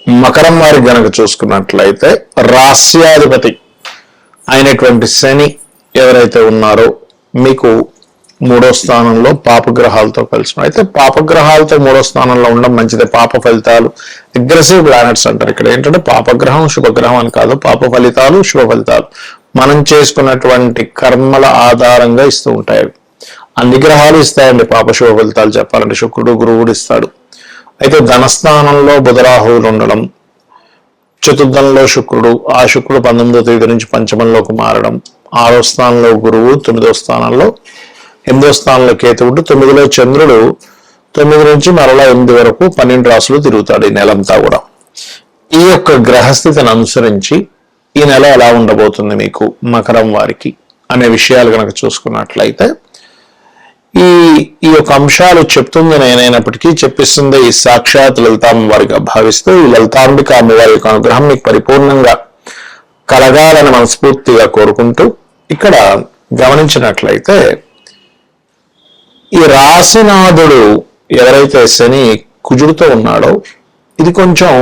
మకరం వారి గనక చూసుకున్నట్లయితే రాస్యాధిపతి అయినటువంటి శని ఎవరైతే ఉన్నారో మీకు మూడో స్థానంలో పాపగ్రహాలతో కలిసి అయితే పాపగ్రహాలతో మూడో స్థానంలో ఉండడం మంచిదే. పాప ఫలితాలు అగ్రెసివ్ ప్లానెట్స్ అంటారు. ఇక్కడ ఏంటంటే పాపగ్రహం శుభగ్రహం అని కాదు, పాప ఫలితాలు శుభ ఫలితాలు మనం చేసుకున్నటువంటి కర్మల ఆధారంగా ఇస్తూ ఉంటాయి. అన్ని గ్రహాలు ఇస్తాయండి పాప శుభ ఫలితాలు చెప్పాలంటే. శుక్రుడు గురువుడు ఇస్తాడు. అయితే ధనస్థానంలో బుధరాహువులు ఉండడం, చతుర్థంలో శుక్రుడు, ఆ శుక్రుడు 19వ తేదీ నుంచి పంచమంలోకి మారడం, 6వ స్థానంలో గురువు, 9వ స్థానంలో 8వ స్థానంలో కేతువుడు, 9లో చంద్రుడు 9 నుంచి మరలా 8 వరకు 12 రాసులు తిరుగుతాడు ఈ నెలంతా కూడా. ఈ యొక్క గ్రహస్థితిని అనుసరించి ఈ నెల ఎలా ఉండబోతుంది మీకు మకరం వారికి అనే విషయాలు కనుక చూసుకున్నట్లయితే ఈ యొక్క అంశాలు చెప్తుంది నేనైనప్పటికీ చెప్పిస్తుంది ఈ సాక్షాత్ లలితాంబ వారిగా భావిస్తూ ఈ లలితాంబిక అమ్మవారి యొక్క అనుగ్రహం మీకు పరిపూర్ణంగా కలగాలని మనస్ఫూర్తిగా కోరుకుంటూ ఇక్కడ గమనించినట్లయితే ఈ రాశినాథుడు ఎవరైతే శని కుజుడితో ఉన్నాడో ఇది కొంచెం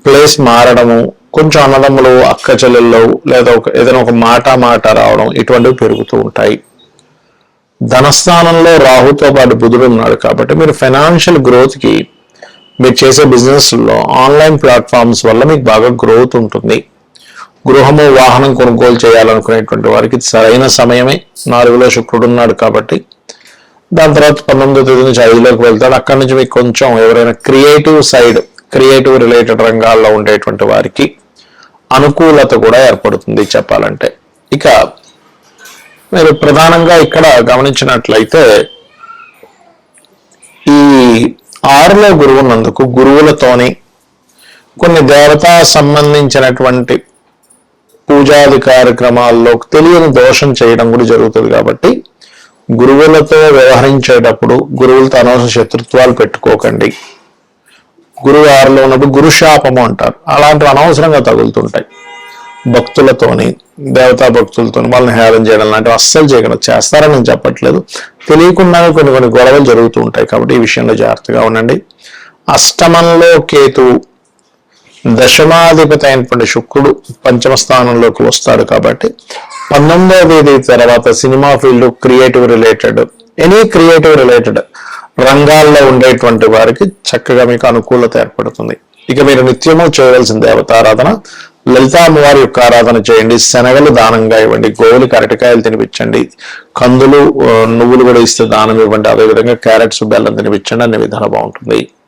ప్లేస్ మారడము, కొంచెం అన్నదమ్ములు అక్క చెల్లెళ్ళు లేదా ఏదైనా ఒక మాట రావడం ఇటువంటివి పెరుగుతూ ఉంటాయి. ధనస్థానంలో రాహుతో పాటు బుధుడు ఉన్నాడు కాబట్టి మీరు ఫైనాన్షియల్ గ్రోత్కి మీరు చేసే బిజినెస్లో ఆన్లైన్ ప్లాట్ఫామ్స్ వల్ల మీకు బాగా గ్రోత్ ఉంటుంది. గృహము వాహనం కొనుగోలు చేయాలనుకునేటువంటి వారికి సరైన సమయమే. 4లో శుక్రుడు ఉన్నాడు కాబట్టి దాని తర్వాత 19వ తేదీ నుంచి 5లోకి వెళ్తాడు. అక్కడి నుంచి మీకు కొంచెం ఎవరైనా క్రియేటివ్ రిలేటెడ్ రంగాల్లో ఉండేటువంటి వారికి అనుకూలత కూడా ఏర్పడుతుంది చెప్పాలంటే. ఇక మీరు ప్రధానంగా ఇక్కడ గమనించినట్లయితే ఈ 6లో గురువు ఉన్నందుకు గురువులతోని కొన్ని దేవతా సంబంధించినటువంటి పూజాది కార్యక్రమాల్లో తెలియని దోషం చేయడం కూడా జరుగుతుంది. కాబట్టి గురువులతో వ్యవహరించేటప్పుడు గురువులతో అనవసర శత్రుత్వాలు పెట్టుకోకండి. గురువు 6లో ఉన్నప్పుడు గురుశాపము అంటారు. అలాంటివి అనవసరంగా తగులుతుంటాయి. భక్తులతోని దేవతా భక్తులతో వాళ్ళని హేళన చేయడం లాంటివి అస్సలు చేయకుండా చేస్తారని నేను చెప్పట్లేదు. తెలియకుండానే కొన్ని గొడవలు జరుగుతూ ఉంటాయి. కాబట్టి ఈ విషయంలో జాగ్రత్తగా ఉండండి. అష్టమంలో కేతువు, దశమాధిపతి అయినటువంటి శుక్రుడు 5వ స్థానంలోకి వస్తాడు. కాబట్టి 19వ తేదీ తర్వాత సినిమా ఫీల్డ్, క్రియేటివ్ రిలేటెడ్ రంగాల్లో ఉండేటువంటి వారికి చక్కగా మీకు అనుకూలత ఏర్పడుతుంది. ఇక మీరు నిత్యము చేయవలసిన దేవతారాధన లలితా అమ్మవారి యొక్క ఆరాధన చేయండి. శనగలు దానంగా ఇవ్వండి. గోవులకి అరటికాయలు తినిపించండి. కందులు నువ్వులు కూడా ఇస్తే దానం ఇవ్వండి. అదేవిధంగా క్యారెట్స్ బెల్లం తినిపించండి. అనే విధానం బాగుంటుంది.